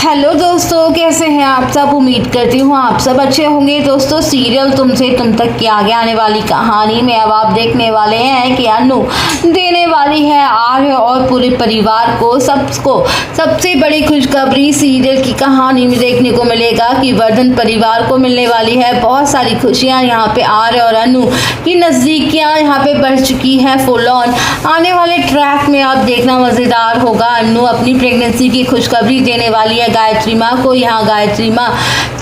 Hello दोस्तों, कैसे हैं आप सब। उम्मीद करती हूँ आप सब अच्छे होंगे। दोस्तों, सीरियल तुमसे तुम तक की आगे आने वाली कहानी में अब आप देखने वाले हैं कि अनु देने वाली है आर्य और पूरे परिवार को सबसे बड़ी खुशखबरी। सीरियल की कहानी में देखने को मिलेगा कि वर्धन परिवार को मिलने वाली है बहुत सारी खुशियाँ। यहाँ पे आर्य और अनु की नज़दीकियाँ यहाँ पे बढ़ चुकी हैं फुल ऑन। आने वाले ट्रैक में आप देखना मज़ेदार होगा। अनु अपनी प्रेगनेंसी की खुशखबरी देने वाली है गायत्री माँ को। यहाँ गायत्री माँ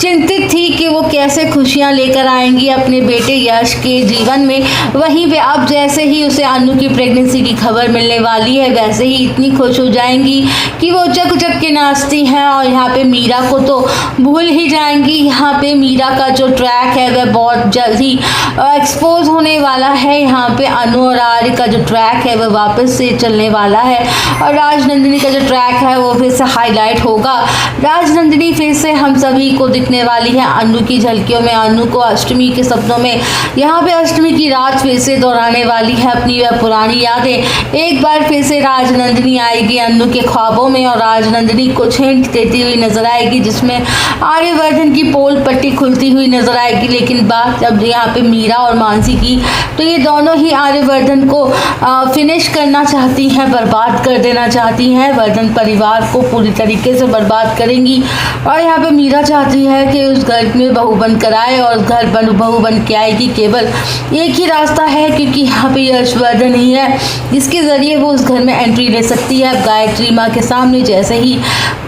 चिंतित थी कि वो कैसे खुशियाँ लेकर आएंगी अपने बेटे यश के जीवन में। वहीं पे अब जैसे ही उसे अनु की प्रेगनेंसी की खबर मिलने वाली है, वैसे ही इतनी खुश हो जाएंगी कि वो चक चक के नाचती हैं और यहाँ पे मीरा को तो भूल ही जाएंगी। यहाँ पे मीरा का जो ट्रैक है वह बहुत जल्द ही एक्सपोज होने वाला है। यहाँ पे अनु और आर्य का जो ट्रैक है वह वापस से चलने वाला है और राजनंदिनी का जो ट्रैक है वो फिर से हाईलाइट होगा। राजनंदिनी फिर से हम सभी को दिखने वाली है अनु की झलकियों में। अनु को अष्टमी के सपनों में यहाँ पे अष्टमी की रात फिर से दोहराने वाली है अपनी वह पुरानी यादें। एक बार फिर से राजनंदिनी आएगी अनु के ख्वाबों में और राजनंदिनी कुछ हिंट देती हुई नजर आएगी, जिसमें आर्यवर्धन की पोल पट्टी खुलती हुई नजर आएगी। लेकिन बात जब यहाँ पे मीरा और मानसी की, तो ये दोनों ही आर्यवर्धन को फिनिश करना चाहती हैं, बर्बाद कर देना चाहती हैं। वर्धन परिवार को पूरी तरीके से बर्बाद करेंगी और यहाँ पे मीरा चाहती है कि उस घर में बहू बन कर आए और घर बहू बन के आएगी। केवल एक ही रास्ता है, क्योंकि यहाँ पे यशवर्धन ही है जिसके ज़रिए वो उस घर में एंट्री ले सकती है। अब गायत्री माँ के सामने जैसे ही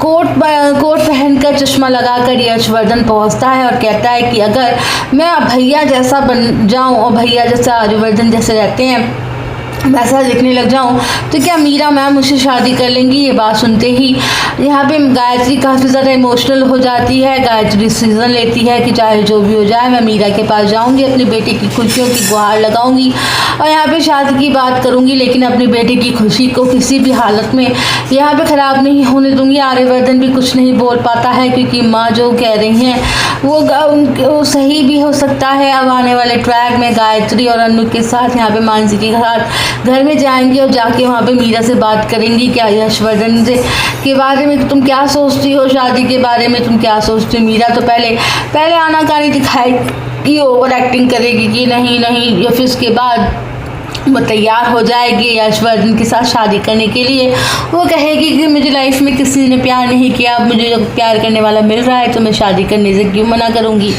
कोट पहनकर चश्मा लगाकर यशवर्धन पहुँचता है और कहता है कि अगर मैं भैया जैसा बन जाऊँ और भैया जैसा आर्यवर्धन जैसे रहते हैं वैसा दिखने लग जाऊं, तो क्या मीरा मैम मुझसे शादी कर लेंगी। ये बात सुनते ही यहाँ पे गायत्री काफ़ी ज़्यादा इमोशनल हो जाती है। गायत्री डिसीजन लेती है कि चाहे जो भी हो जाए मैं मीरा के पास जाऊंगी, अपने बेटे की खुशियों की गुहार लगाऊंगी और यहाँ पे शादी की बात करूंगी, लेकिन अपने बेटे की खुशी को किसी भी हालत में यहाँ पे ख़राब नहीं होने दूंगी। आर्यवर्धन भी कुछ नहीं बोल पाता है, क्योंकि माँ जो कह रही हैं वो सही भी हो सकता है। अब आने वाले ट्रैक में गायत्री और अनु के साथ यहाँ पे मानसी के साथ घर में जाएंगी और जाके वहाँ पे मीरा से बात करेंगी क्या यशवर्धन से के बारे में तुम क्या सोचती हो, शादी के बारे में तुम क्या सोचती हो। मीरा तो पहले आनाकानी दिखाएगी, ओवर एक्टिंग करेगी कि नहीं या फिर उसके बाद वो तैयार हो जाएगी यशवर्धन के साथ शादी करने के लिए। वो कहेगी कि मुझे लाइफ में किसी ने प्यार नहीं किया, अब मुझे जो प्यार करने वाला मिल रहा है तो मैं शादी करने से क्यों मना करूँगी।